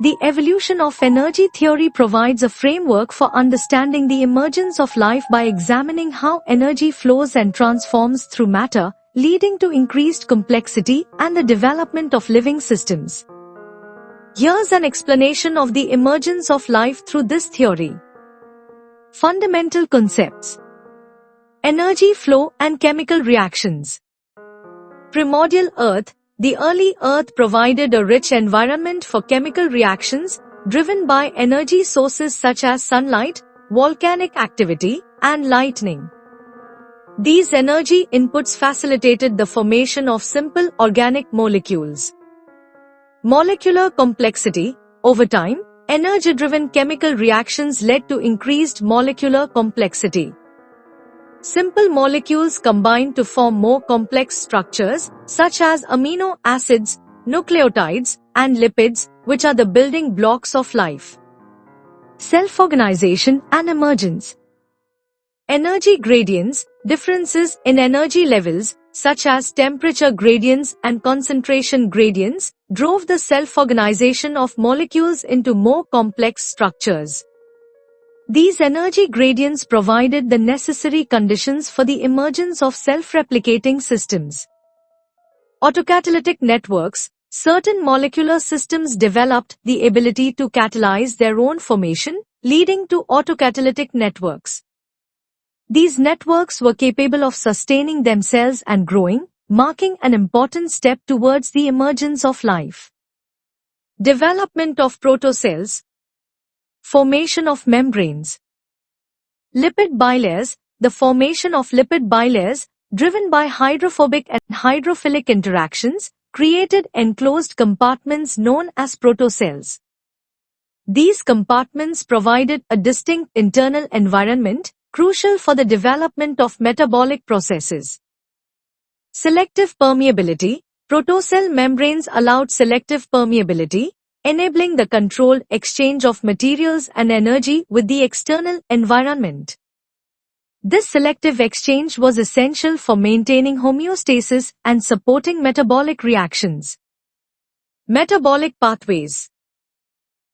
The evolution of energy theory provides a framework for understanding the emergence of life by examining how energy flows and transforms through matter, leading to increased complexity and the development of living systems. Here's an explanation of the emergence of life through this theory. Fundamental concepts: energy flow and chemical reactions. Primordial Earth. The early Earth provided a rich environment for chemical reactions, driven by energy sources such as sunlight, volcanic activity, and lightning. These energy inputs facilitated the formation of simple organic molecules. Molecular complexity. Over time, energy-driven chemical reactions led to increased molecular complexity. Simple molecules combine to form more complex structures, such as amino acids, nucleotides, and lipids, which are the building blocks of life. Self-organization and emergence. Energy gradients. Differences in energy levels, such as temperature gradients and concentration gradients, drove the self-organization of molecules into more complex structures. These energy gradients provided the necessary conditions for the emergence of self-replicating systems. Autocatalytic networks. Certain molecular systems developed the ability to catalyze their own formation, leading to autocatalytic networks. These networks were capable of sustaining themselves and growing, marking an important step towards the emergence of life. Development of protocells. Formation of membranes. Lipid bilayers. The formation of lipid bilayers, driven by hydrophobic and hydrophilic interactions, created enclosed compartments known as protocells. These compartments provided a distinct internal environment, crucial for the development of metabolic processes. Selective permeability. Protocell membranes allowed selective permeability, enabling the controlled exchange of materials and energy with the external environment. This selective exchange was essential for maintaining homeostasis and supporting metabolic reactions. Metabolic pathways.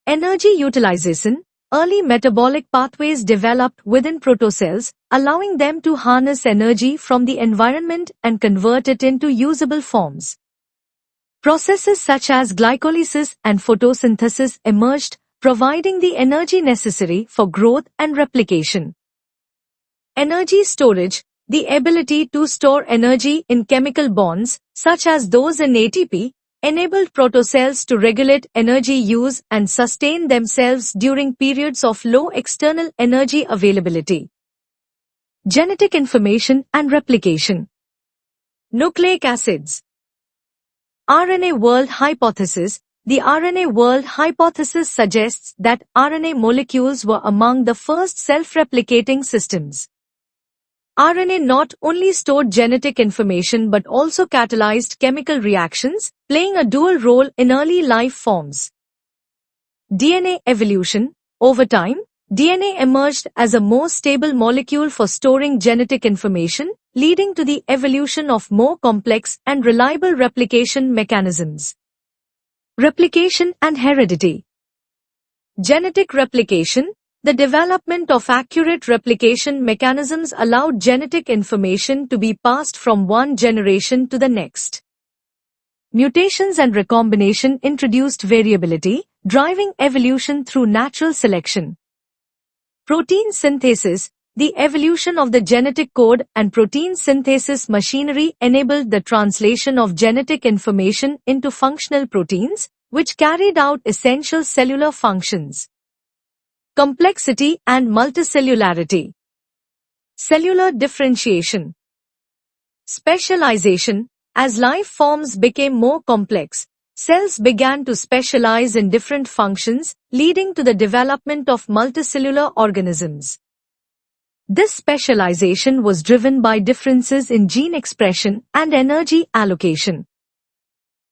Energy utilization. Early metabolic pathways developed within protocells, allowing them to harness energy from the environment and convert it into usable forms. Processes such as glycolysis and photosynthesis emerged, providing the energy necessary for growth and replication. Energy storage. The ability to store energy in chemical bonds, such as those in ATP, enabled protocells to regulate energy use and sustain themselves during periods of low external energy availability. Genetic information and replication. Nucleic acids. RNA world hypothesis. The RNA world hypothesis suggests that RNA molecules were among the first self-replicating systems. RNA not only stored genetic information but also catalyzed chemical reactions, playing a dual role in early life forms. DNA evolution. Over time, DNA emerged as a more stable molecule for storing genetic information, leading to the evolution of more complex and reliable replication mechanisms. Replication and heredity. Genetic replication. The development of accurate replication mechanisms allowed genetic information to be passed from one generation to the next. Mutations and recombination introduced variability, driving evolution through natural selection. Protein synthesis. The evolution of the genetic code and protein synthesis machinery enabled the translation of genetic information into functional proteins, which carried out essential cellular functions. Complexity and multicellularity. Cellular differentiation. Specialization. As life forms became more complex, cells began to specialize in different functions, leading to the development of multicellular organisms. This specialization was driven by differences in gene expression and energy allocation.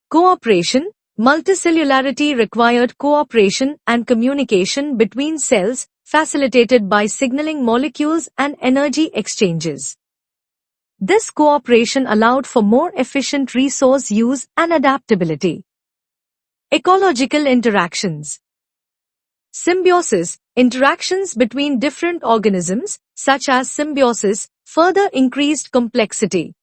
Cooperation. Multicellularity required cooperation and communication between cells, facilitated by signaling molecules and energy exchanges. This cooperation allowed for more efficient resource use and adaptability. Ecological interactions. Symbiosis, interactions between different organisms, such as symbiosis, further increased complexity.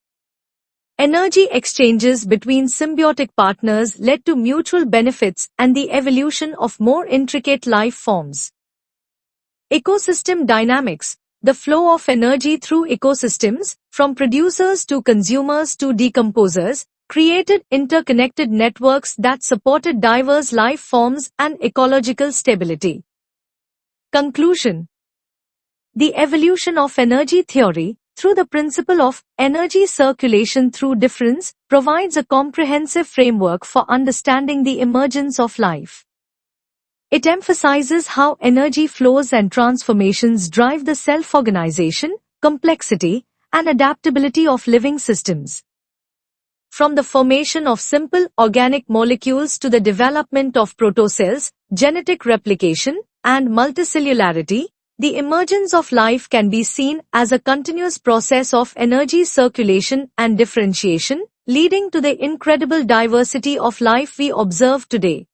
Energy exchanges between symbiotic partners led to mutual benefits and the evolution of more intricate life forms. Ecosystem dynamics, the flow of energy through ecosystems, from producers to consumers to decomposers, created interconnected networks that supported diverse life forms and ecological stability. Conclusion. The evolution of energy theory, through the principle of energy circulation through difference, provides a comprehensive framework for understanding the emergence of life. It emphasizes how energy flows and transformations drive the self-organization, complexity, and adaptability of living systems. From the formation of simple organic molecules to the development of protocells, genetic replication, and multicellularity, the emergence of life can be seen as a continuous process of energy circulation and differentiation, leading to the incredible diversity of life we observe today.